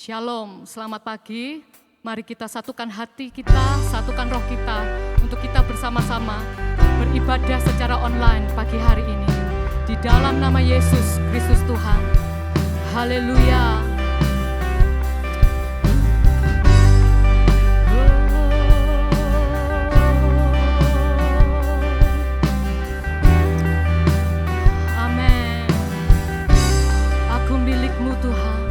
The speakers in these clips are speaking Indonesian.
Shalom, selamat pagi. Mari kita satukan hati kita, satukan roh kita untuk kita bersama-sama beribadah secara online pagi hari ini. Di dalam nama Yesus Kristus Tuhan. Haleluya. Amin. Aku milikmu Tuhan.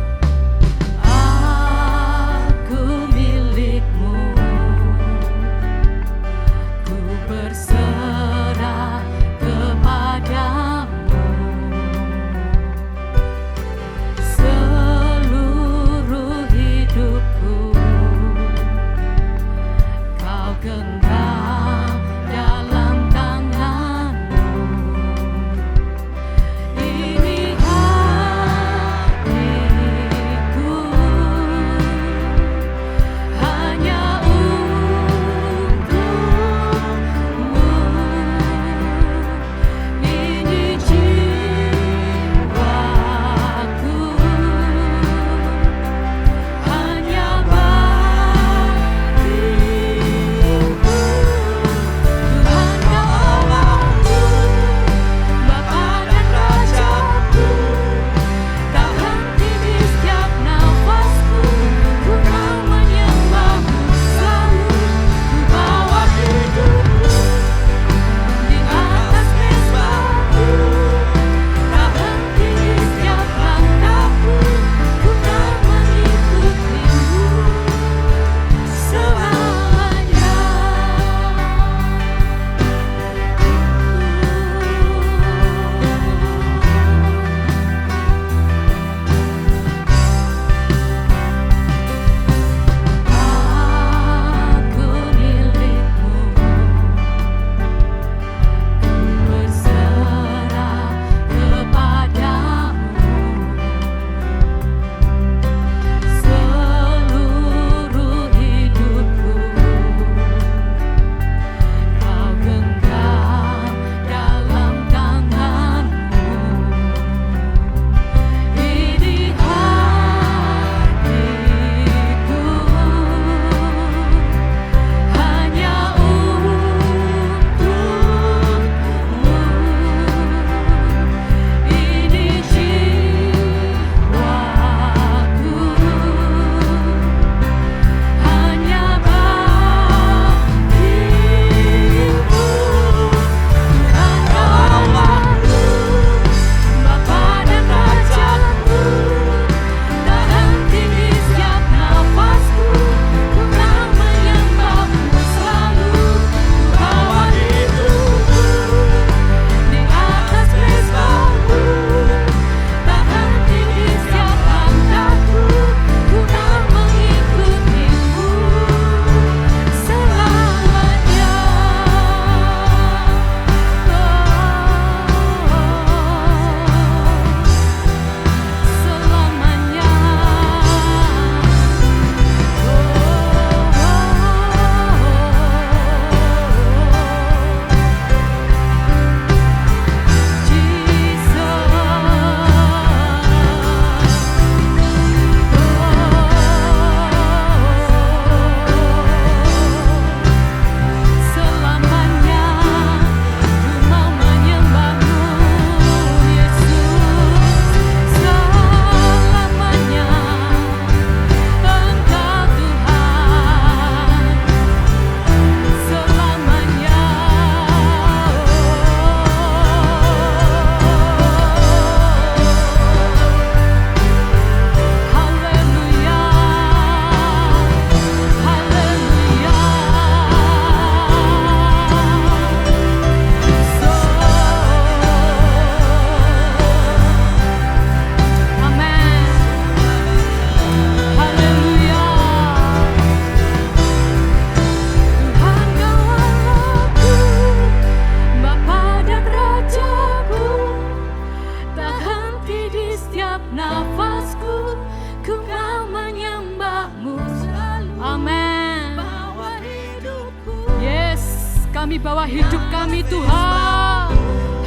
Kami bawa hidup kami Tuhan.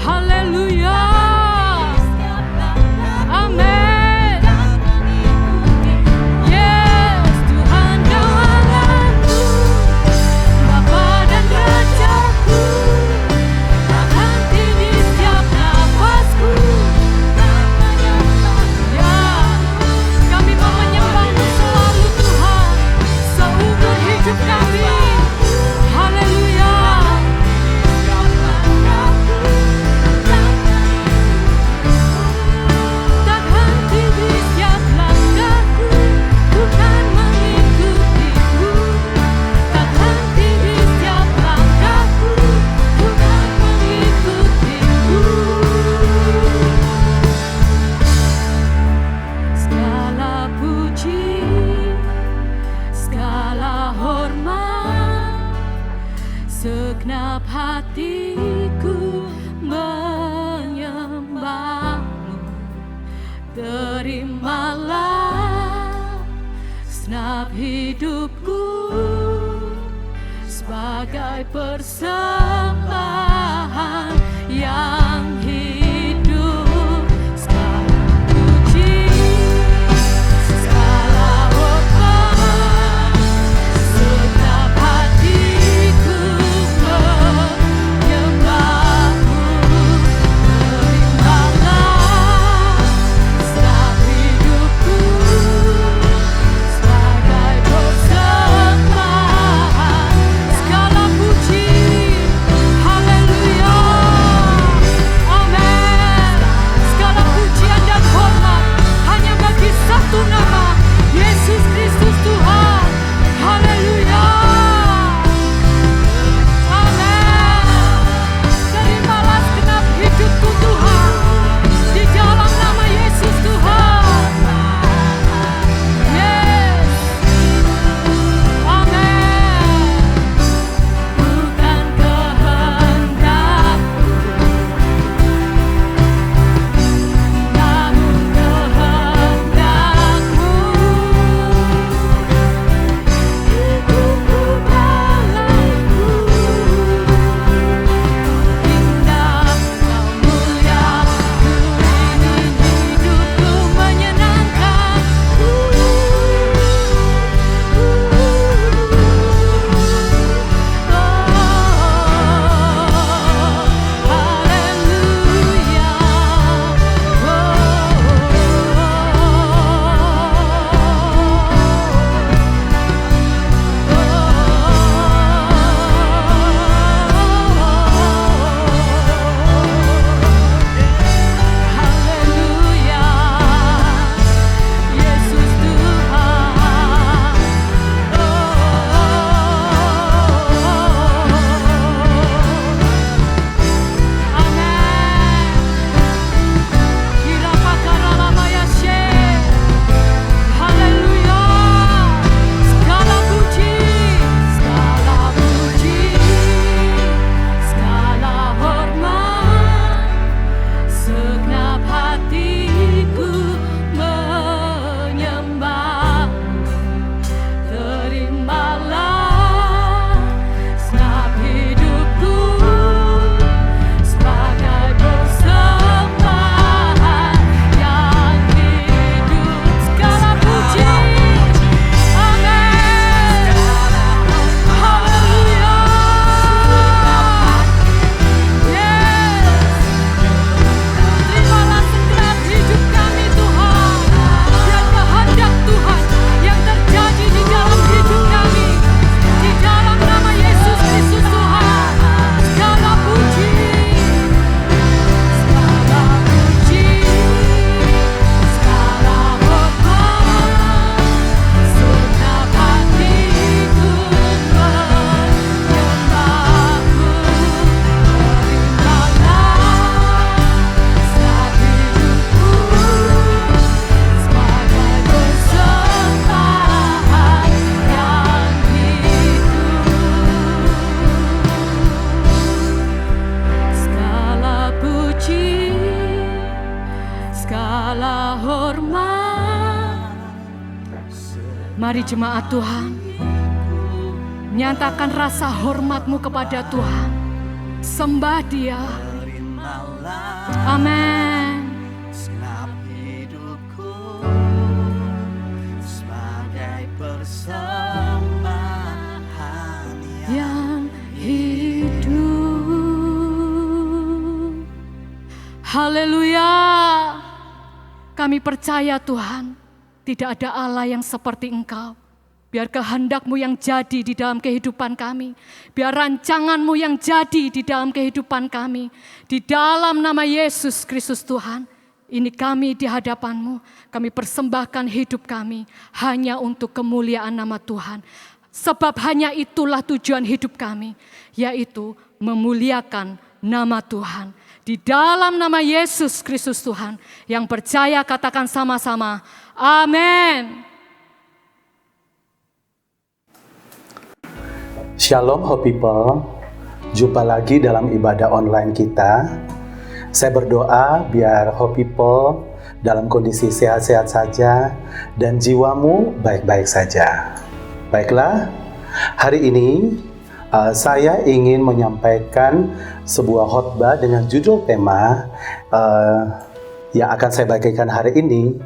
Haleluya. Amin. hatiku menyembahmu. Terimalah segenap hidupku sebagai persembahan yang hidup. Segala puji, segala hormat, segenap hatiku menyembahmu. Terimalah segenap hidupku sebagai persembahan. Segala puji, haleluya, amin. Segala pujian dan hormat hanya bagi satu nama, Yesus Kristus Tuhan. Haleluya, amin. Terimalah segenap hidupku Tuhan, di dalam nama Yesus Tuhan. Yes, amin. Bukan kehendakku, namun kehendakmu. Hidupku bagiku, indah kau mulia, ku ingin hidupku menyenangkanmu. Yesus Tuhan. Amin. Kira pakara lama ya Syekh. Haleluya. Segala puji, segala hormat, segenap hatiku menyembahmu. Terimalah segenap hidupku sebagai persembahan yang hidup. Segala puji, amin. Haleluya. Yes. Terimalah segenap hidup kami Tuhan. Biar kehendak Tuhan yang terjadi di dalam hidup kami, di dalam nama Yesus Kristus Tuhan. Segala puji, segala hormat, segenap hatiku menyembahmu. Terimalah segenap hidupku sebagai persembahan yang hidup. Segala puji, segala hormat. Mari jemaat Tuhan, nyatakan rasa hormatmu kepada Tuhan. Sembah Dia. Amin. Segenap hidupku sebagai persembahan Yang hidup. Haleluya. Kami percaya Tuhan, tidak ada Allah yang seperti Engkau. Biar kehendak-Mu yang jadi di dalam kehidupan kami. Biar rancangan-Mu yang jadi di dalam kehidupan kami. Di dalam nama Yesus Kristus Tuhan. Ini kami di hadapan-Mu. Kami persembahkan hidup kami hanya untuk kemuliaan nama Tuhan. Sebab hanya itulah tujuan hidup kami. Yaitu memuliakan nama Tuhan. Di dalam nama Yesus Kristus Tuhan. Yang percaya katakan sama-sama. Amin. Shalom Hope People. Jumpa lagi dalam ibadah online kita. Saya berdoa biar Hope People dalam kondisi sehat-sehat saja dan jiwamu baik-baik saja. Baiklah, hari ini saya ingin menyampaikan sebuah khotbah dengan judul tema yang akan saya bagikan hari ini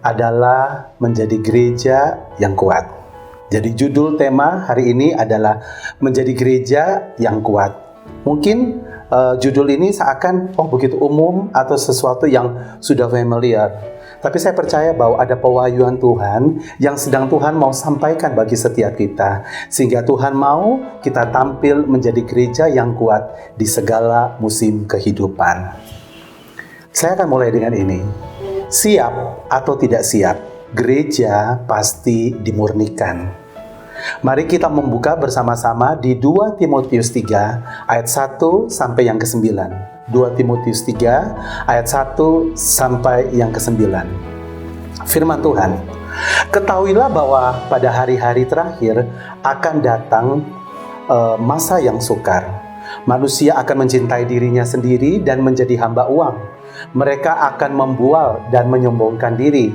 adalah menjadi gereja yang kuat. Jadi judul tema hari ini adalah menjadi gereja yang kuat. Mungkin judul ini seakan begitu umum atau sesuatu yang sudah familiar. Tapi saya percaya bahwa ada pewahyuan Tuhan yang sedang Tuhan mau sampaikan bagi setiap kita. Sehingga Tuhan mau kita tampil menjadi gereja yang kuat di segala musim kehidupan. Saya akan mulai dengan ini. Siap atau tidak siap, gereja pasti dimurnikan. Mari kita membuka bersama-sama di 2 Timotius 3 ayat 1 sampai yang ke-9. 2 Timotius 3 ayat 1 sampai yang ke-9. Firman Tuhan, ketahuilah bahwa pada hari-hari terakhir akan datang masa yang sukar. Manusia akan mencintai dirinya sendiri dan menjadi hamba uang. Mereka akan membual dan menyombongkan diri.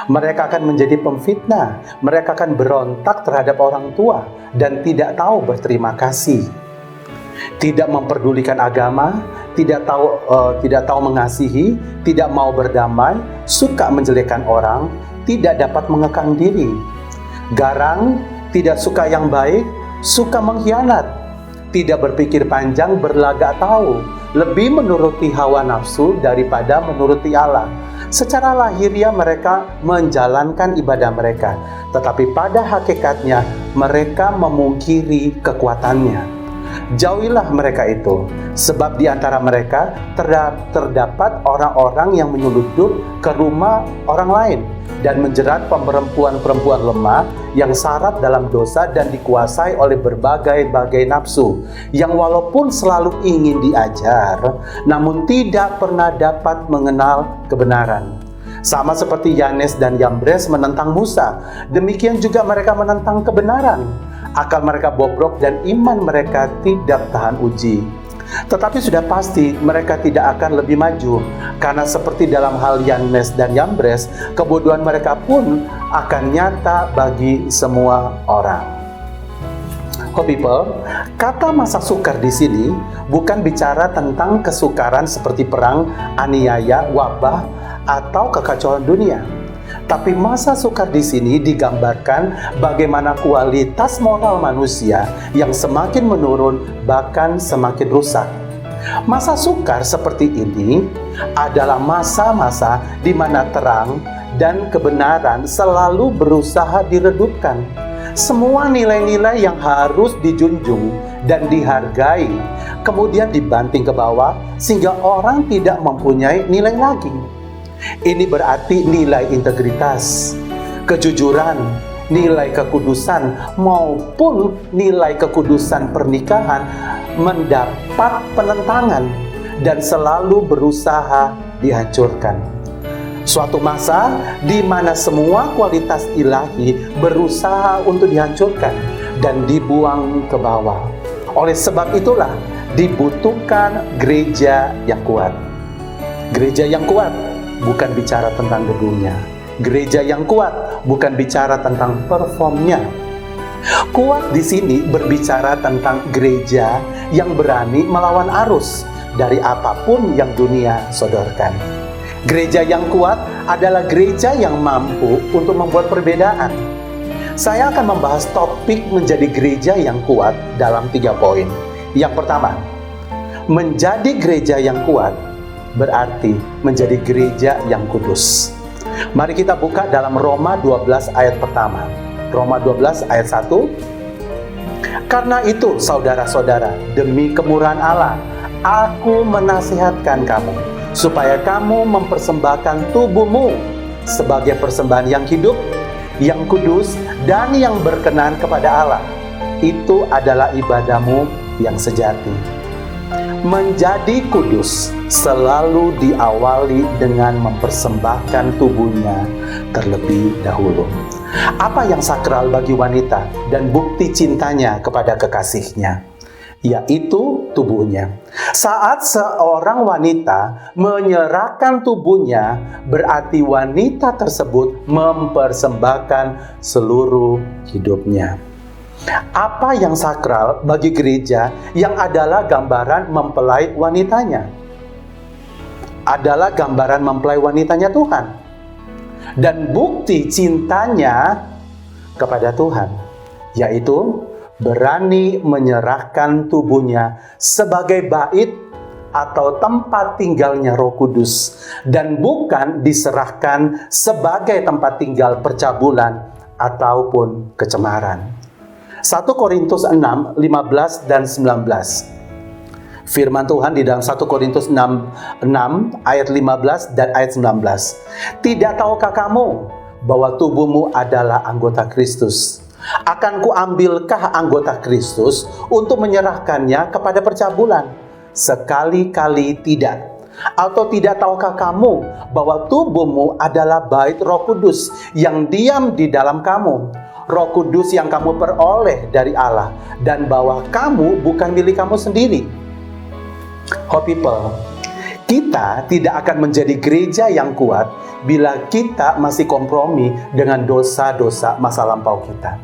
Mereka akan menjadi pemfitnah. Mereka akan berontak terhadap orang tua dan tidak tahu berterima kasih. Tidak memperdulikan agama, tidak tahu mengasihi, tidak mau berdamai, suka menjelekkan orang, tidak dapat mengekang diri. Garang, tidak suka yang baik, suka mengkhianat, tidak berpikir panjang, berlagak tahu, lebih menuruti hawa nafsu daripada menuruti Allah. Secara lahiriah mereka menjalankan ibadah mereka, tetapi pada hakikatnya mereka memungkiri kekuatannya. Jauhilah mereka itu, sebab di antara mereka terdapat orang-orang yang menyelundup ke rumah orang lain dan menjerat perempuan-perempuan lemah yang syarat dalam dosa dan dikuasai oleh berbagai-bagai nafsu, yang walaupun selalu ingin diajar, namun tidak pernah dapat mengenal kebenaran. Sama seperti Yanes dan Yambres menentang Musa, demikian juga mereka menentang kebenaran. Akal mereka bobrok dan iman mereka tidak tahan uji. Tetapi sudah pasti mereka tidak akan lebih maju, karena seperti dalam hal Yanes dan Yambres, kebodohan mereka pun akan nyata bagi semua orang. Oh people, kata masa sukar di sini bukan bicara tentang kesukaran seperti perang, aniaya, wabah, atau kekacauan dunia. Tapi masa sukar di sini digambarkan bagaimana kualitas moral manusia yang semakin menurun, bahkan semakin rusak. Masa sukar seperti ini adalah masa-masa di mana terang dan kebenaran selalu berusaha diredupkan. Semua nilai-nilai yang harus dijunjung dan dihargai kemudian dibanting ke bawah sehingga orang tidak mempunyai nilai lagi. Ini berarti nilai integritas, kejujuran, nilai kekudusan maupun nilai kekudusan pernikahan mendapat penentangan dan selalu berusaha dihancurkan. Suatu masa di mana semua kualitas ilahi berusaha untuk dihancurkan dan dibuang ke bawah. Oleh sebab itulah dibutuhkan gereja yang kuat. Gereja yang kuat bukan bicara tentang gedungnya. Gereja yang kuat bukan bicara tentang performnya. Kuat di sini berbicara tentang gereja yang berani melawan arus dari apapun yang dunia sodorkan. Gereja yang kuat adalah gereja yang mampu untuk membuat perbedaan. Saya akan membahas topik menjadi gereja yang kuat dalam 3 poin. Yang pertama, menjadi gereja yang kuat berarti menjadi gereja yang kudus. Mari kita buka dalam Roma 12 ayat pertama. Roma 12 ayat 1. Karena itu saudara-saudara, demi kemurahan Allah, aku menasihatkan kamu, supaya kamu mempersembahkan tubuhmu sebagai persembahan yang hidup, yang kudus, dan yang berkenan kepada Allah. Itu adalah ibadahmu yang sejati. Menjadi kudus selalu diawali dengan mempersembahkan tubuhnya terlebih dahulu. Apa yang sakral bagi wanita dan bukti cintanya kepada kekasihnya? yaitu tubuhnya. Saat seorang wanita menyerahkan tubuhnya, berarti wanita tersebut mempersembahkan seluruh hidupnya. Apa yang sakral bagi gereja yang adalah gambaran mempelai wanitanya? Adalah gambaran mempelai wanitanya Tuhan. Dan bukti cintanya kepada Tuhan, yaitu berani menyerahkan tubuhnya sebagai bait atau tempat tinggalnya Roh Kudus, dan bukan diserahkan sebagai tempat tinggal percabulan ataupun kecemaran. 1 Korintus 6, 15 dan 19. Firman Tuhan di dalam 1 Korintus 6 ayat 15 dan ayat 19. Tidak tahukah kamu bahwa tubuhmu adalah anggota Kristus? Akan kuambilkah anggota Kristus untuk menyerahkannya kepada percabulan? Sekali-kali tidak. Atau tidak tahukah kamu bahwa tubuhmu adalah bait Roh Kudus yang diam di dalam kamu, Roh Kudus yang kamu peroleh dari Allah, dan bahwa kamu bukan milik kamu sendiri? Hope people, kita tidak akan menjadi gereja yang kuat bila kita masih kompromi dengan dosa-dosa masa lampau kita.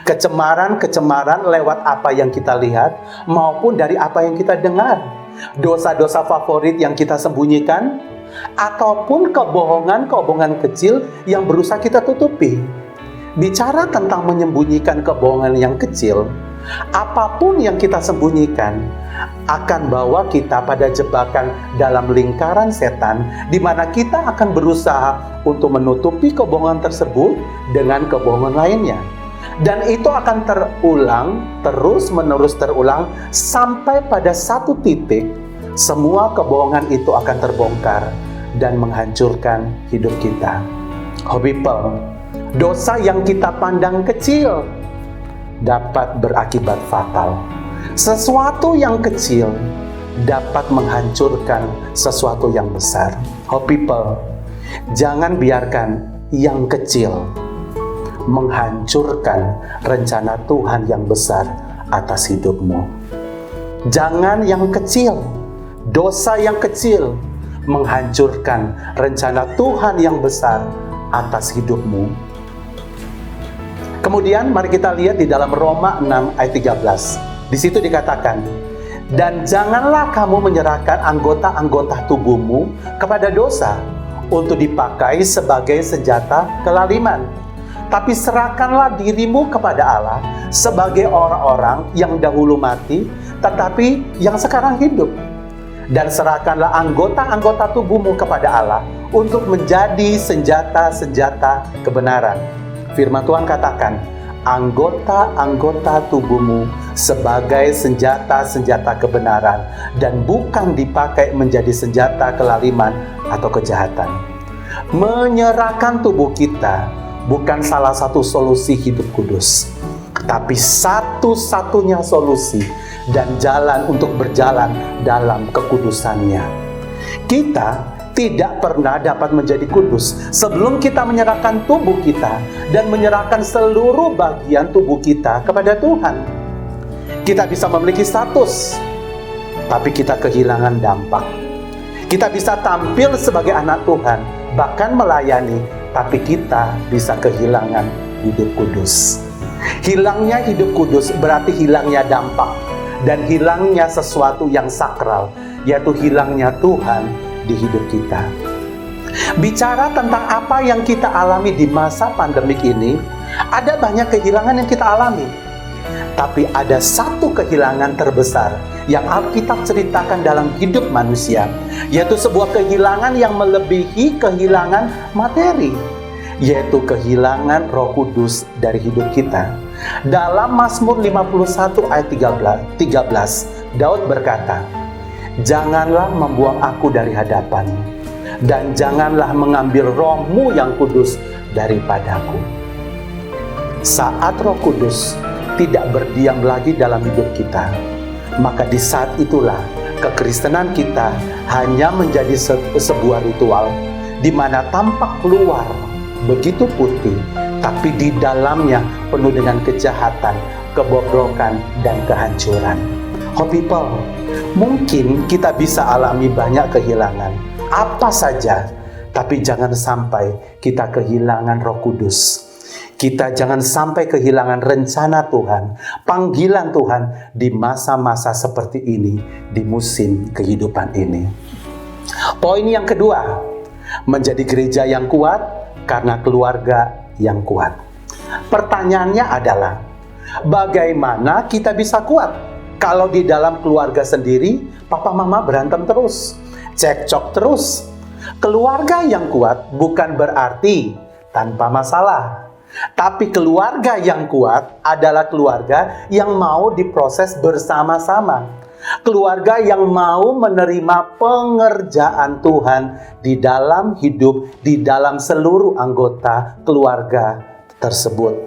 Kecemaran-kecemaran lewat apa yang kita lihat maupun dari apa yang kita dengar. Dosa-dosa favorit yang kita sembunyikan, ataupun kebohongan-kebohongan kecil yang berusaha kita tutupi. Bicara tentang menyembunyikan kebohongan yang kecil, apapun yang kita sembunyikan akan bawa kita pada jebakan dalam lingkaran setan, di mana kita akan berusaha untuk menutupi kebohongan tersebut dengan kebohongan lainnya. Dan itu akan terulang, terus-menerus terulang, sampai pada satu titik, semua kebohongan itu akan terbongkar dan menghancurkan hidup kita. Oh people, dosa yang kita pandang kecil dapat berakibat fatal. Sesuatu yang kecil dapat menghancurkan sesuatu yang besar. Oh people, jangan biarkan yang kecil menghancurkan rencana Tuhan yang besar atas hidupmu. Jangan yang kecil, dosa yang kecil menghancurkan rencana Tuhan yang besar atas hidupmu. Kemudian mari kita lihat di dalam Roma 6 ayat 13. Di situ dikatakan, dan janganlah kamu menyerahkan anggota-anggota tubuhmu kepada dosa untuk dipakai sebagai senjata kelaliman. Tapi serahkanlah dirimu kepada Allah sebagai orang-orang yang dahulu mati, tetapi yang sekarang hidup. Dan serahkanlah anggota-anggota tubuhmu kepada Allah untuk menjadi senjata-senjata kebenaran. Firman Tuhan katakan, anggota-anggota tubuhmu sebagai senjata-senjata kebenaran, dan bukan dipakai menjadi senjata kelaliman atau kejahatan. Menyerahkan tubuh kita bukan salah satu solusi hidup kudus, tapi satu-satunya solusi dan jalan untuk berjalan dalam kekudusannya. Kita tidak pernah dapat menjadi kudus sebelum kita menyerahkan tubuh kita dan menyerahkan seluruh bagian tubuh kita kepada Tuhan. Kita bisa memiliki status, tapi kita kehilangan dampak. Kita bisa tampil sebagai anak Tuhan, bahkan melayani, tapi kita bisa kehilangan hidup kudus. Hilangnya hidup kudus berarti hilangnya dampak dan hilangnya sesuatu yang sakral, yaitu hilangnya Tuhan di hidup kita. Bicara tentang apa yang kita alami di masa pandemik ini, ada banyak kehilangan yang kita alami. Tapi ada satu kehilangan terbesar yang Alkitab ceritakan dalam hidup manusia, yaitu sebuah kehilangan yang melebihi kehilangan materi, yaitu kehilangan Roh Kudus dari hidup kita. Dalam Mazmur 51 ayat 13, Daud berkata, janganlah membuang aku dari hadapan-Mu, dan janganlah mengambil Roh-Mu yang kudus daripadaku. Saat Roh Kudus tidak berdiam lagi dalam hidup kita, maka di saat itulah kekristenan kita hanya menjadi sebuah ritual, di mana tampak luar begitu putih, tapi di dalamnya penuh dengan kejahatan, kebobrokan, dan kehancuran. Oh people, mungkin kita bisa alami banyak kehilangan, apa saja, tapi jangan sampai kita kehilangan Roh Kudus. Kita jangan sampai kehilangan rencana Tuhan, panggilan Tuhan di masa-masa seperti ini, di musim kehidupan ini. Poin yang kedua, menjadi gereja yang kuat karena keluarga yang kuat. Pertanyaannya adalah, bagaimana kita bisa kuat kalau di dalam keluarga sendiri, papa mama berantem terus, cekcok terus? Keluarga yang kuat bukan berarti tanpa masalah. Tapi keluarga yang kuat adalah keluarga yang mau diproses bersama-sama. Keluarga yang mau menerima pengerjaan Tuhan di dalam hidup, di dalam seluruh anggota keluarga tersebut.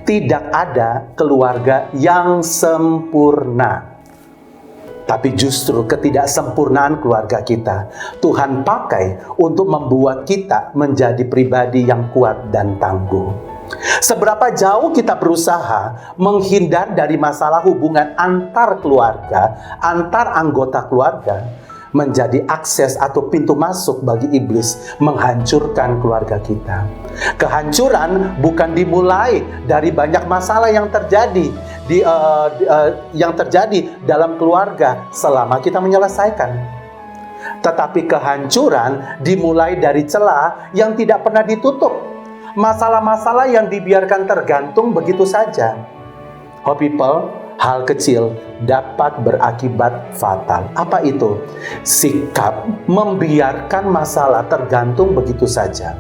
Tidak ada keluarga yang sempurna. Tapi justru ketidaksempurnaan keluarga kita, Tuhan pakai untuk membuat kita menjadi pribadi yang kuat dan tangguh. Seberapa jauh kita berusaha menghindar dari masalah hubungan antar keluarga, antar anggota keluarga, menjadi akses atau pintu masuk bagi iblis menghancurkan keluarga kita. Kehancuran bukan dimulai dari banyak masalah yang terjadi dalam keluarga selama kita menyelesaikan. Tetapi kehancuran dimulai dari celah yang tidak pernah ditutup. Masalah-masalah yang dibiarkan tergantung begitu saja. Oh people, hal kecil dapat berakibat fatal. Apa itu? Sikap membiarkan masalah tergantung begitu saja.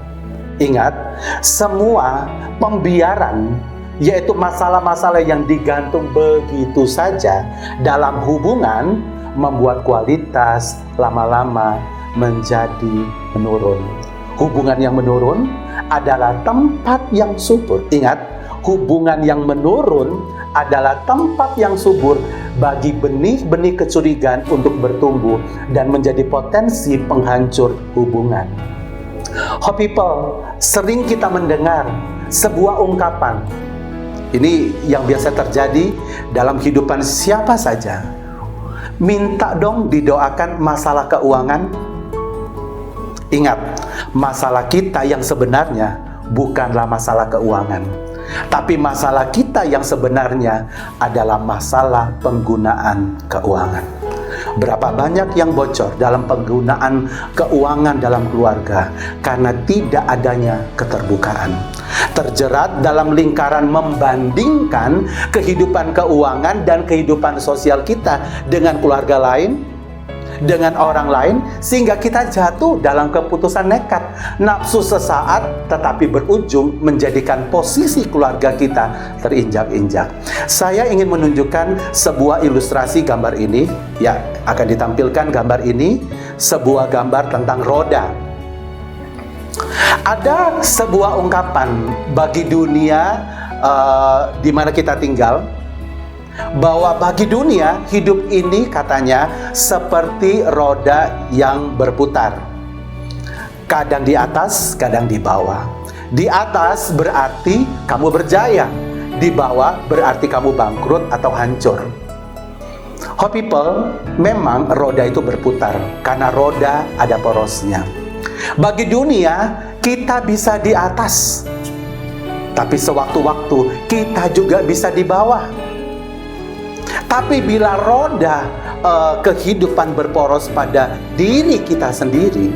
Ingat, semua pembiaran, yaitu masalah-masalah yang digantung begitu saja dalam hubungan, membuat kualitas lama-lama menjadi menurun. Hubungan yang menurun adalah tempat yang subur. Ingat, hubungan yang menurun adalah tempat yang subur bagi benih-benih kecurigaan untuk bertumbuh dan menjadi potensi penghancur hubungan. Oh people, sering kita mendengar sebuah ungkapan. Ini yang biasa terjadi dalam kehidupan siapa saja. Minta dong didoakan masalah keuangan. Ingat, masalah kita yang sebenarnya bukanlah masalah keuangan. Tapi masalah kita yang sebenarnya adalah masalah penggunaan keuangan. Berapa banyak yang bocor dalam penggunaan keuangan dalam keluarga karena tidak adanya keterbukaan. Terjerat dalam lingkaran membandingkan kehidupan keuangan dan kehidupan sosial kita dengan keluarga lain, dengan orang lain, sehingga kita jatuh dalam keputusan nekat, nafsu sesaat, tetapi berujung menjadikan posisi keluarga kita terinjak-injak. Saya ingin menunjukkan sebuah ilustrasi gambar ini. Ya, akan ditampilkan gambar ini, sebuah gambar tentang roda. Ada sebuah ungkapan bagi dunia di mana kita tinggal, bahwa bagi dunia, hidup ini katanya seperti roda yang berputar. Kadang di atas, kadang di bawah. Di atas berarti kamu berjaya, di bawah berarti kamu bangkrut atau hancur. Oh people, memang roda itu berputar karena roda ada porosnya. Bagi dunia, kita bisa di atas, tapi sewaktu-waktu kita juga bisa di bawah. Tapi bila roda kehidupan berporos pada diri kita sendiri,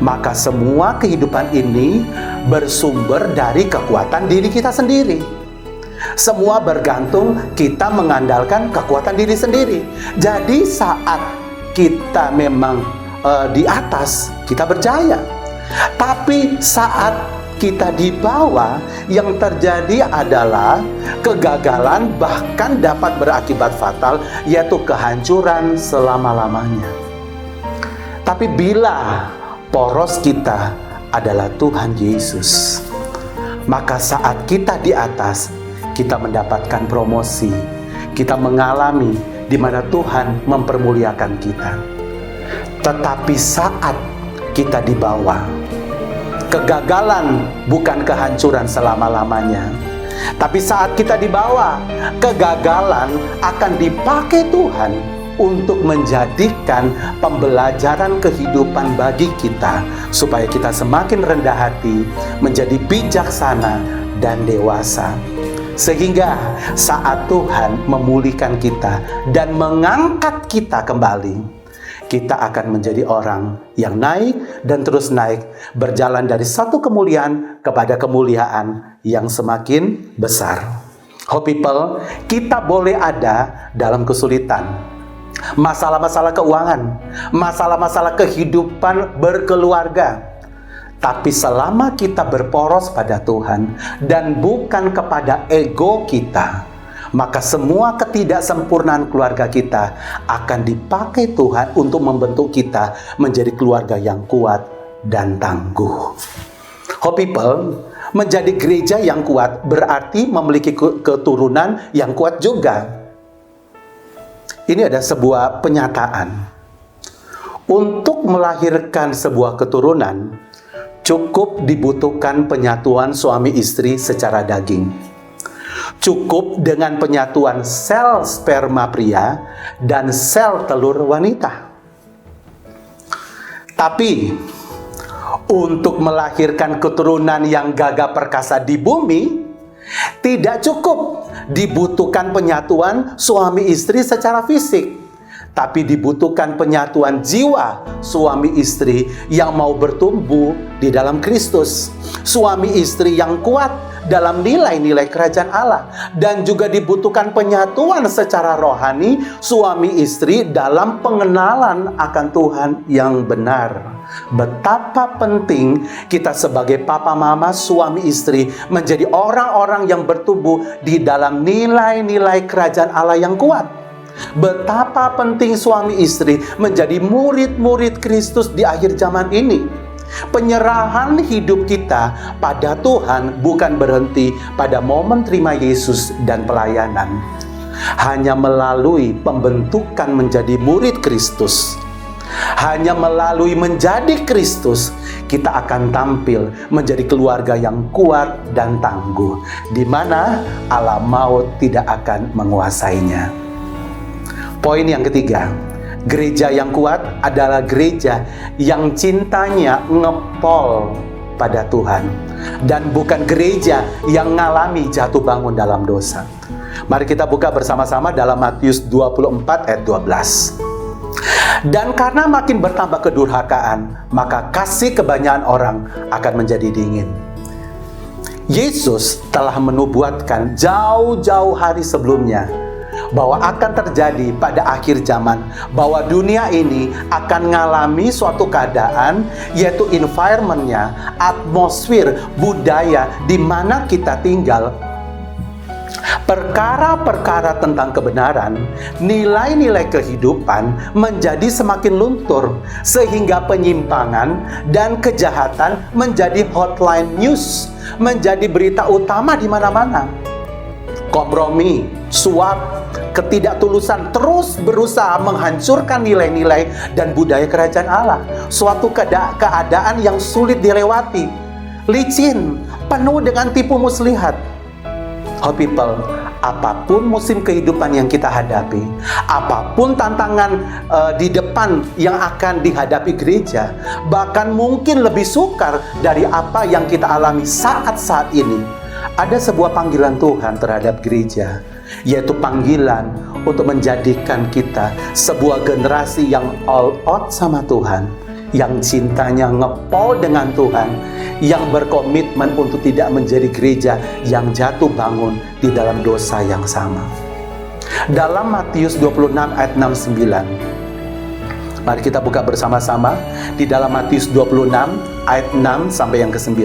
maka semua kehidupan ini bersumber dari kekuatan diri kita sendiri. Semua bergantung kita mengandalkan kekuatan diri sendiri. Jadi saat kita memang di atas, kita berjaya. Tapi saat kita di bawah, yang terjadi adalah kegagalan, bahkan dapat berakibat fatal, yaitu kehancuran selama-lamanya. Tapi bila poros kita adalah Tuhan Yesus, maka saat kita di atas, kita mendapatkan promosi, kita mengalami di mana Tuhan mempermuliakan kita. Tetapi saat kita di bawah, kegagalan bukan kehancuran selama-lamanya. Tapi saat kita dibawa, kegagalan akan dipakai Tuhan untuk menjadikan pembelajaran kehidupan bagi kita, supaya kita semakin rendah hati, menjadi bijaksana dan dewasa. Sehingga saat Tuhan memulihkan kita dan mengangkat kita kembali, kita akan menjadi orang yang naik dan terus naik, berjalan dari satu kemuliaan kepada kemuliaan yang semakin besar. Hope people, kita boleh ada dalam kesulitan, masalah-masalah keuangan, masalah-masalah kehidupan berkeluarga. Tapi selama kita berporos pada Tuhan dan bukan kepada ego kita, maka semua ketidaksempurnaan keluarga kita akan dipakai Tuhan untuk membentuk kita menjadi keluarga yang kuat dan tangguh. Hope people, menjadi gereja yang kuat berarti memiliki keturunan yang kuat juga. Ini ada sebuah penyataan. Untuk melahirkan sebuah keturunan, cukup dibutuhkan penyatuan suami istri secara daging. Cukup dengan penyatuan sel sperma pria dan sel telur wanita. Tapi untuk melahirkan keturunan yang gagah perkasa di bumi, tidak cukup dibutuhkan penyatuan suami istri secara fisik, tapi dibutuhkan penyatuan jiwa suami istri yang mau bertumbuh di dalam Kristus. Suami istri yang kuat dalam nilai-nilai kerajaan Allah. Dan juga dibutuhkan penyatuan secara rohani suami istri dalam pengenalan akan Tuhan yang benar. Betapa penting kita sebagai papa mama suami istri menjadi orang-orang yang bertumbuh di dalam nilai-nilai kerajaan Allah yang kuat. Betapa penting suami istri menjadi murid-murid Kristus di akhir zaman ini. Penyerahan hidup kita pada Tuhan bukan berhenti pada momen terima Yesus dan pelayanan. Hanya melalui pembentukan menjadi murid Kristus, hanya melalui menjadi Kristus, kita akan tampil menjadi keluarga yang kuat dan tangguh, di mana alam maut tidak akan menguasainya. Poin yang ketiga, gereja yang kuat adalah gereja yang cintanya ngepol pada Tuhan, dan bukan gereja yang ngalami jatuh bangun dalam dosa. Mari kita buka bersama-sama dalam Matius 24 ayat 12. Dan karena makin bertambah kedurhakaan, maka kasih kebanyakan orang akan menjadi dingin. Yesus telah menubuatkan jauh-jauh hari sebelumnya bahwa akan terjadi pada akhir zaman, bahwa dunia ini akan mengalami suatu keadaan, yaitu environment-nya, atmosfer, budaya di mana kita tinggal. Perkara-perkara tentang kebenaran, nilai-nilai kehidupan menjadi semakin luntur, sehingga penyimpangan dan kejahatan menjadi hotline news, menjadi berita utama di mana-mana. Kompromi, suap, ketidaktulusan terus berusaha menghancurkan nilai-nilai dan budaya kerajaan Allah. Suatu keadaan yang sulit dilewati, licin, penuh dengan tipu muslihat. Oh people, apapun musim kehidupan yang kita hadapi, apapun tantangan di depan yang akan dihadapi gereja, bahkan mungkin lebih sukar dari apa yang kita alami saat-saat ini, ada sebuah panggilan Tuhan terhadap gereja, yaitu panggilan untuk menjadikan kita sebuah generasi yang all out sama Tuhan, yang cintanya ngepol dengan Tuhan, yang berkomitmen untuk tidak menjadi gereja yang jatuh bangun di dalam dosa yang sama. Dalam Matius 26 ayat 6-9, mari kita buka bersama-sama di dalam Matius 26 ayat 6 sampai yang ke-9.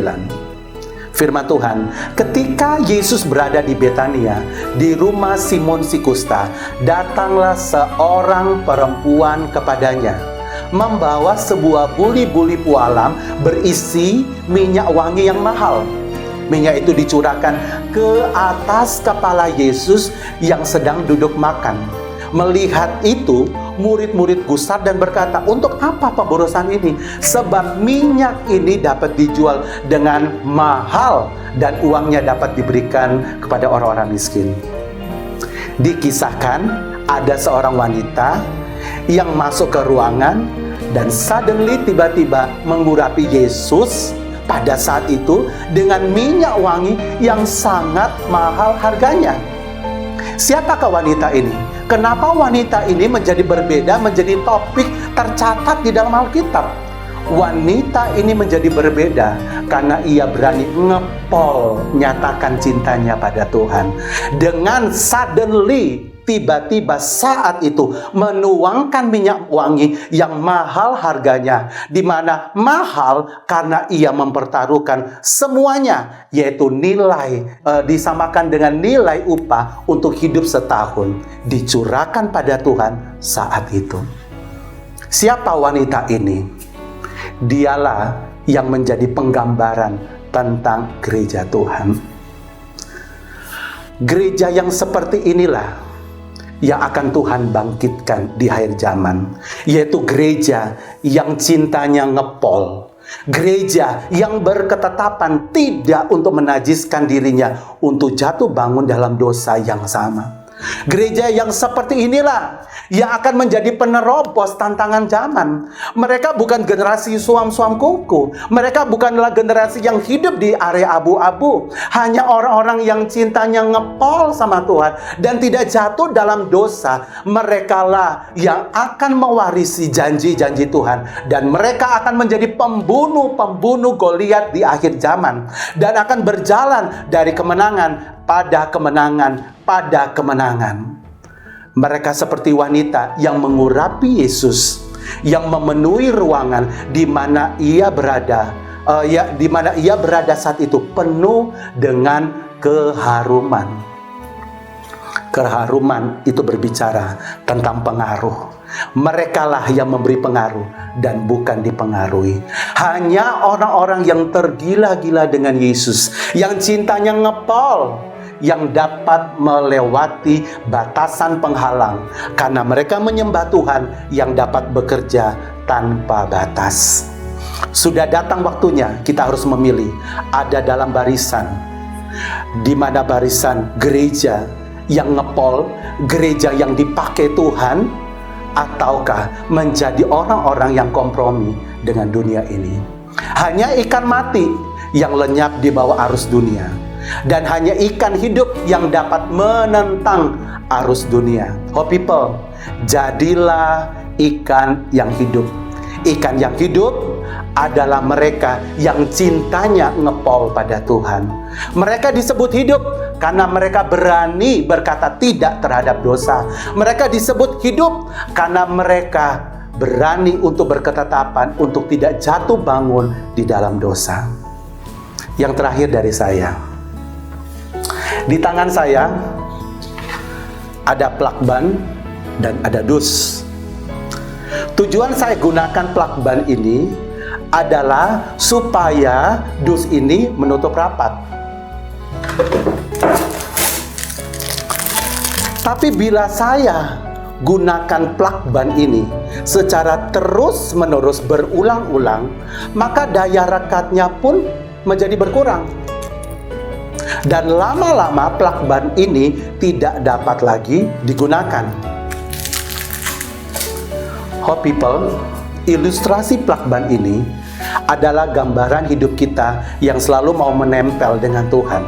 Firman Tuhan, ketika Yesus berada di Betania, di rumah Simon si Kusta, datanglah seorang perempuan kepadanya, membawa sebuah buli-buli pualam berisi minyak wangi yang mahal. Minyak itu dicurahkan ke atas kepala Yesus yang sedang duduk makan. Melihat itu, murid-murid gusar dan berkata, "Untuk apa pemborosan ini? Sebab minyak ini dapat dijual dengan mahal dan uangnya dapat diberikan kepada orang-orang miskin." Dikisahkan ada seorang wanita yang masuk ke ruangan dan suddenly tiba-tiba mengurapi Yesus pada saat itu dengan minyak wangi yang sangat mahal harganya. Siapakah wanita ini? Kenapa wanita ini menjadi berbeda, menjadi topik tercatat di dalam Alkitab? Wanita ini menjadi berbeda karena ia berani ngepol nyatakan cintanya pada Tuhan. Dengan suddenly, tiba-tiba saat itu menuangkan minyak wangi yang mahal harganya, di mana mahal karena ia mempertaruhkan semuanya, yaitu nilai disamakan dengan nilai upah untuk hidup setahun, dicurahkan pada Tuhan saat itu. Siapa wanita ini? Dialah yang menjadi penggambaran tentang gereja Tuhan. Gereja yang seperti inilah yang akan Tuhan bangkitkan di akhir zaman, yaitu gereja yang cintanya ngepol, gereja yang berketetapan tidak untuk menajiskan dirinya untuk jatuh bangun dalam dosa yang sama. Gereja yang seperti inilah yang akan menjadi penerobos tantangan zaman. Mereka bukan generasi suam-suam kuku. Mereka bukanlah generasi yang hidup di area abu-abu. Hanya orang-orang yang cintanya ngepol sama Tuhan dan tidak jatuh dalam dosa. Merekalah yang akan mewarisi janji-janji Tuhan. Dan mereka akan menjadi pembunuh-pembunuh Goliat di akhir zaman. Dan akan berjalan dari kemenangan pada kemenangan pada kemenangan. Mereka seperti wanita yang mengurapi Yesus, yang memenuhi ruangan di mana ia berada, di mana ia berada saat itu penuh dengan keharuman. Keharuman itu berbicara tentang pengaruh. Merekalah yang memberi pengaruh dan bukan dipengaruhi. Hanya orang-orang yang tergila-gila dengan Yesus, yang cintanya ngepol, yang dapat melewati batasan penghalang karena mereka menyembah Tuhan yang dapat bekerja tanpa batas. Sudah datang waktunya kita harus memilih, ada dalam barisan di mana barisan gereja yang ngepol, gereja yang dipakai Tuhan, ataukah menjadi orang-orang yang kompromi dengan dunia ini. Hanya ikan mati yang lenyap di bawah arus dunia, dan hanya ikan hidup yang dapat menentang arus dunia. Oh people, jadilah ikan yang hidup. Ikan yang hidup adalah mereka yang cintanya ngepol pada Tuhan. Mereka disebut hidup karena mereka berani berkata tidak terhadap dosa. Mereka disebut hidup karena mereka berani untuk berketetapan untuk tidak jatuh bangun di dalam dosa. Yang terakhir dari saya, di tangan saya ada plakban dan ada dus. Tujuan saya gunakan plakban ini adalah supaya dus ini menutup rapat. Tapi bila saya gunakan plakban ini secara terus-menerus berulang-ulang, maka daya rekatnya pun menjadi berkurang. Dan lama-lama plakban ini tidak dapat lagi digunakan. Oh people, ilustrasi plakban ini adalah gambaran hidup kita yang selalu mau menempel dengan Tuhan.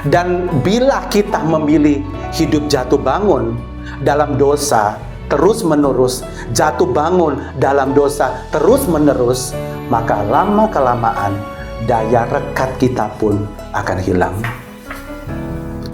Dan bila kita memilih hidup jatuh bangun dalam dosa terus-menerus, jatuh bangun dalam dosa terus-menerus, maka lama-kelamaan daya rekat kita pun akan hilang.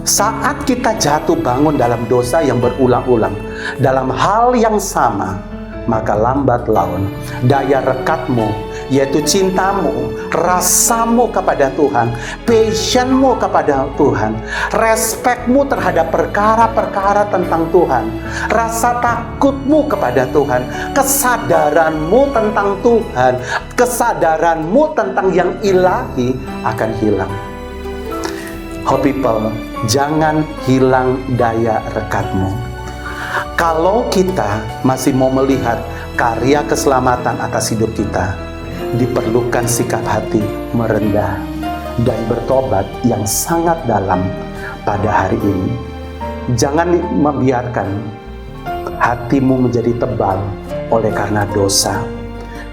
Saat kita jatuh bangun dalam dosa yang berulang-ulang, dalam hal yang sama, maka lambat laun daya rekatmu, yaitu cintamu, rasamu kepada Tuhan, passionmu kepada Tuhan, respekmu terhadap perkara-perkara tentang Tuhan, rasa takutmu kepada Tuhan, kesadaranmu tentang Tuhan, kesadaranmu tentang yang ilahi akan hilang. Oh people, jangan hilang daya rekatmu. Kalau kita masih mau melihat karya keselamatan atas hidup kita, diperlukan sikap hati merendah dan bertobat yang sangat dalam pada hari ini. Jangan membiarkan hatimu menjadi tebal oleh karena dosa.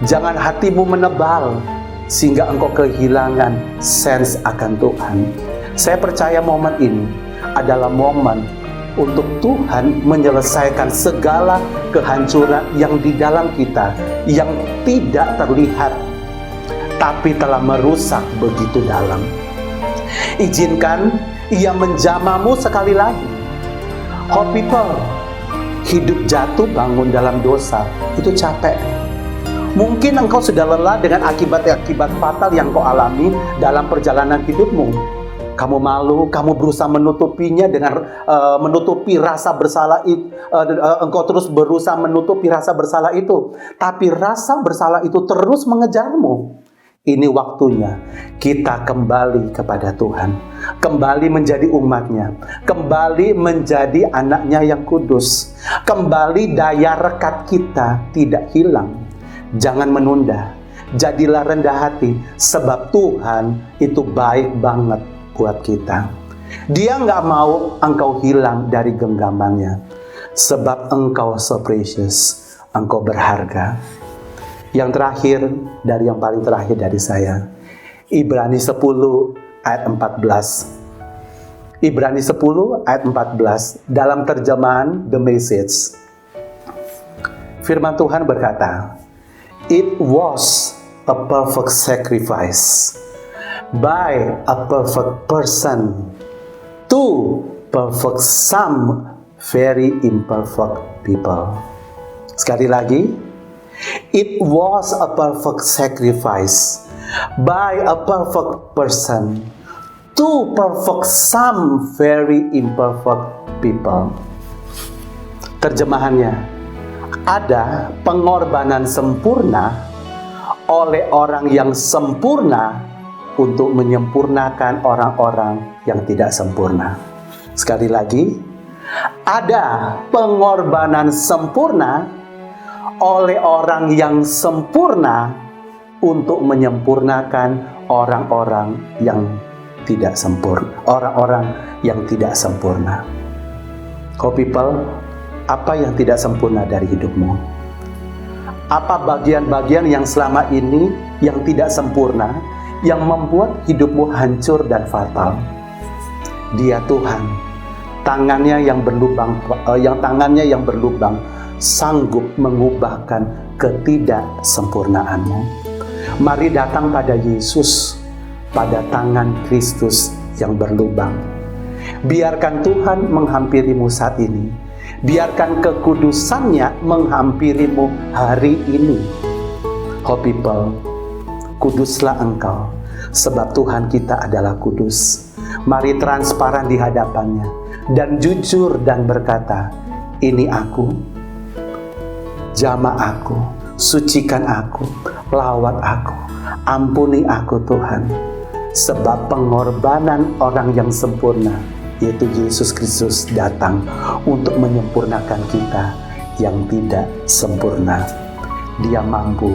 Jangan hatimu menebal sehingga engkau kehilangan sense akan Tuhan. Saya percaya momen ini adalah momen untuk Tuhan menyelesaikan segala kehancuran yang di dalam kita, yang tidak terlihat tapi telah merusak begitu dalam. Izinkan Ia menjamamu sekali lagi. Hope people, hidup jatuh bangun dalam dosa itu capek. Mungkin engkau sudah lelah dengan akibat-akibat fatal yang kau alami dalam perjalanan hidupmu. Kamu malu, kamu berusaha menutupinya dengan menutupi rasa bersalah itu. Engkau terus berusaha menutupi rasa bersalah itu. Tapi rasa bersalah itu terus mengejarmu. Ini waktunya kita kembali kepada Tuhan. Kembali menjadi umatnya. Kembali menjadi anaknya yang kudus. Kembali daya rekat kita tidak hilang. Jangan menunda. Jadilah rendah hati. Sebab Tuhan itu baik banget buat kita. Dia nggak mau engkau hilang dari genggamannya. Sebab engkau so precious. Engkau berharga. Yang terakhir, dari yang paling terakhir dari saya, Ibrani 10 ayat 14. Ibrani 10 ayat 14 dalam terjemahan The Message. Firman Tuhan berkata, "It was a perfect sacrifice by a perfect person to perfect some very imperfect people." Sekali lagi, it was a perfect sacrifice by a perfect person to perfect some very imperfect people. Terjemahannya, ada pengorbanan sempurna oleh orang yang sempurna untuk menyempurnakan orang-orang yang tidak sempurna. Sekali lagi, ada pengorbanan sempurna oleh orang yang sempurna untuk menyempurnakan orang-orang yang tidak sempurna, orang-orang yang tidak sempurna. Co-people, apa yang tidak sempurna dari hidupmu? Apa bagian-bagian yang selama ini yang tidak sempurna, yang membuat hidupmu hancur dan fatal? Dia Tuhan, tangannya yang berlubang, sanggup mengubahkan ketidaksempurnaanmu. Mari datang pada Yesus, pada tangan Kristus yang berlubang. Biarkan Tuhan menghampirimu saat ini. Biarkan kekudusannya menghampirimu hari ini. Oh people, kuduslah engkau, sebab Tuhan kita adalah kudus. Mari transparan di hadapannya dan jujur dan berkata, "Ini aku. Jamah aku, sucikan aku, lawat aku, ampuni aku Tuhan." Sebab pengorbanan orang yang sempurna, yaitu Yesus Kristus, datang untuk menyempurnakan kita yang tidak sempurna. Dia mampu,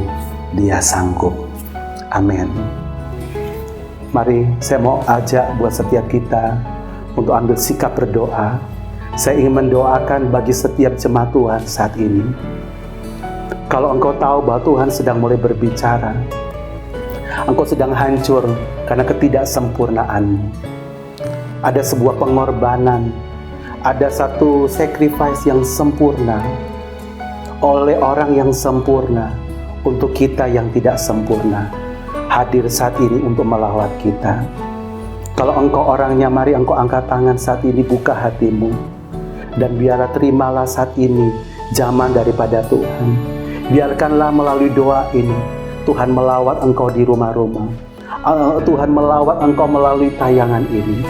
Dia sanggup. Amin. Mari saya mau ajak buat setiap kita untuk ambil sikap berdoa. Saya ingin mendoakan bagi setiap jemaat Tuhan saat ini. Kalau engkau tahu bahwa Tuhan sedang mulai berbicara, engkau sedang hancur karena ketidaksempurnaanmu. Ada sebuah pengorbanan, ada satu sacrifice yang sempurna oleh orang yang sempurna untuk kita yang tidak sempurna, hadir saat ini untuk melawat kita. Kalau engkau orangnya, mari engkau angkat tangan saat ini, buka hatimu, dan biarlah terimalah saat ini zaman daripada Tuhan. Biarkanlah melalui doa ini Tuhan melawat engkau di rumah-rumah. Tuhan melawat engkau melalui tayangan ini.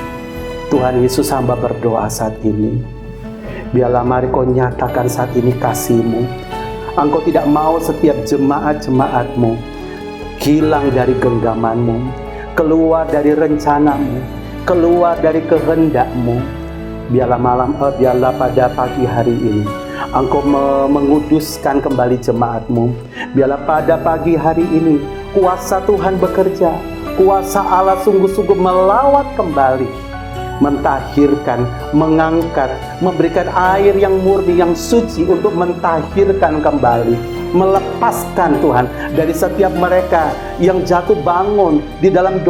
Tuhan Yesus, hamba berdoa saat ini. Biarlah mari kau nyatakan saat ini kasih-Mu. Engkau tidak mau setiap jemaat-jemaat-Mu hilang dari genggaman-Mu, keluar dari rencana-Mu, keluar dari kehendak-Mu. Biarlah pada pagi hari ini Engkau menguduskan kembali jemaat-Mu. Biarlah pada pagi hari ini kuasa Tuhan bekerja, kuasa Allah sungguh-sungguh melawat kembali, mentahirkan, mengangkat, memberikan air yang murni, yang suci untuk mentahirkan kembali, melepaskan Tuhan dari setiap mereka yang jatuh bangun di dalam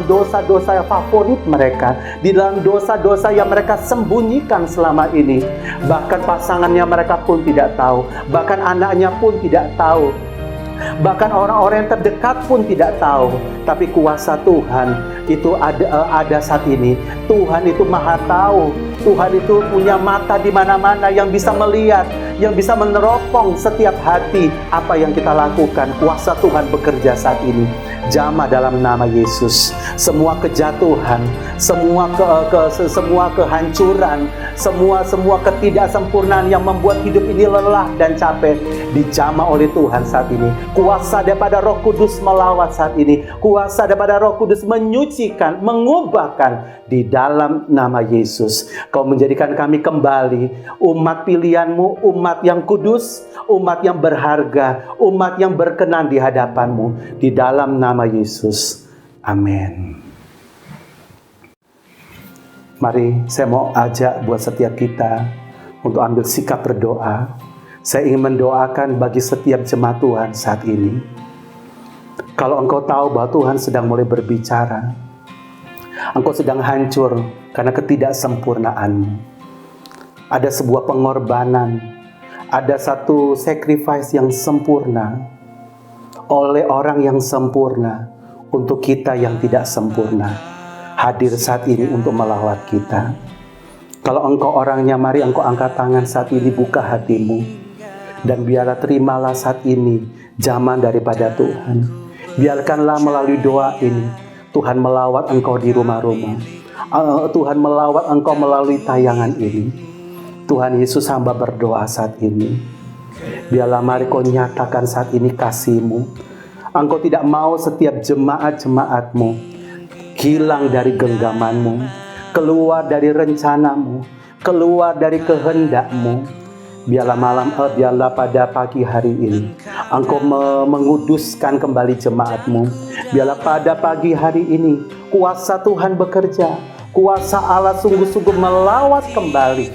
dosa-dosa favorit mereka, di dalam dosa-dosa yang mereka sembunyikan selama ini. Bahkan pasangannya mereka pun tidak tahu, bahkan anaknya pun tidak tahu, bahkan orang-orang yang terdekat pun tidak tahu. Tapi kuasa Tuhan itu ada saat ini. Tuhan itu maha tahu. Tuhan itu punya mata di mana-mana yang bisa melihat, yang bisa meneropong setiap hati apa yang kita lakukan. Kuasa Tuhan bekerja saat ini. Jamah dalam nama Yesus. Semua kejatuhan, semua kehancuran, semua ketidaksempurnaan yang membuat hidup ini lelah dan capek, dijamah oleh Tuhan saat ini. Kuasa daripada Roh Kudus melawat saat ini. Kuasa daripada Roh Kudus menyucikan, mengubahkan di dalam nama Yesus. Kau menjadikan kami kembali umat pilihan-Mu, umat yang kudus, umat yang berharga, umat yang berkenan di hadapan-Mu, di dalam nama Yesus. Amin. Mari saya mau ajak buat setiap kita untuk ambil sikap berdoa. Saya ingin mendoakan bagi setiap jemaat Tuhan saat ini. Kalau engkau tahu bahwa Tuhan sedang mulai berbicara, engkau sedang hancur karena ketidaksempurnaanmu. Ada sebuah pengorbanan, ada satu sacrifice yang sempurna oleh orang yang sempurna untuk kita yang tidak sempurna, hadir saat ini untuk melawat kita. Kalau engkau orangnya, mari engkau angkat tangan saat ini, buka hatimu, dan biarlah terimalah saat ini zaman daripada Tuhan. Biarkanlah melalui doa ini Tuhan melawat engkau di rumah-rumah. Tuhan melawat engkau melalui tayangan ini. Tuhan Yesus, hamba berdoa saat ini. Biarlah mari kau nyatakan saat ini kasih-Mu. Engkau tidak mau setiap jemaat-jemaat-Mu hilang dari genggaman-Mu, keluar dari rencana-Mu, keluar dari kehendak-Mu. Biarlah pada pagi hari ini Engkau menguduskan kembali jemaat-Mu. Biarlah pada pagi hari ini kuasa Tuhan bekerja, kuasa Allah sungguh-sungguh melawat kembali,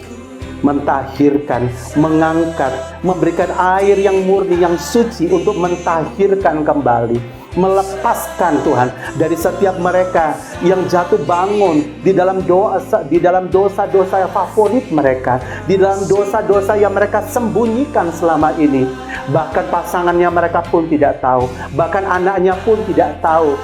mentahirkan, mengangkat, memberikan air yang murni, yang suci untuk mentahirkan kembali, melepaskan Tuhan dari setiap mereka yang jatuh bangun di dalam dosa-dosa favorit mereka, di dalam dosa-dosa yang mereka sembunyikan selama ini. Bahkan pasangannya mereka pun tidak tahu, bahkan anaknya pun tidak tahu,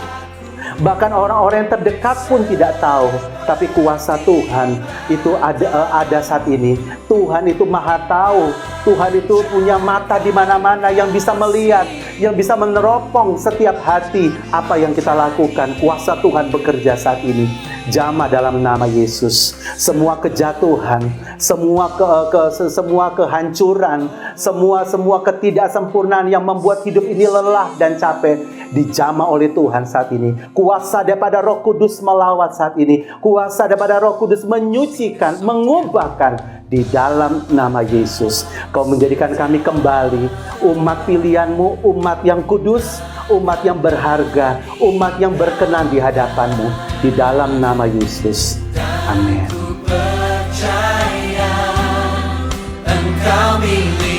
bahkan orang-orang yang terdekat pun tidak tahu. Tapi kuasa Tuhan itu ada saat ini. Tuhan itu maha tahu. Tuhan itu punya mata di mana-mana yang bisa melihat, yang bisa meneropong setiap hati apa yang kita lakukan. Kuasa Tuhan bekerja saat ini. Jamah dalam nama Yesus. Semua kejatuhan, semua kehancuran, semua ketidaksempurnaan yang membuat hidup ini lelah dan capek, dijamah oleh Tuhan saat ini. Kuasa daripada Roh Kudus melawat saat ini. Kuasa daripada Roh Kudus menyucikan, mengubahkan di dalam nama Yesus. Kau menjadikan kami kembali umat pilihan-Mu, umat yang kudus, umat yang berharga, umat yang berkenan di hadapan-Mu, di dalam nama Yesus. Amin. Percaya Engkau milik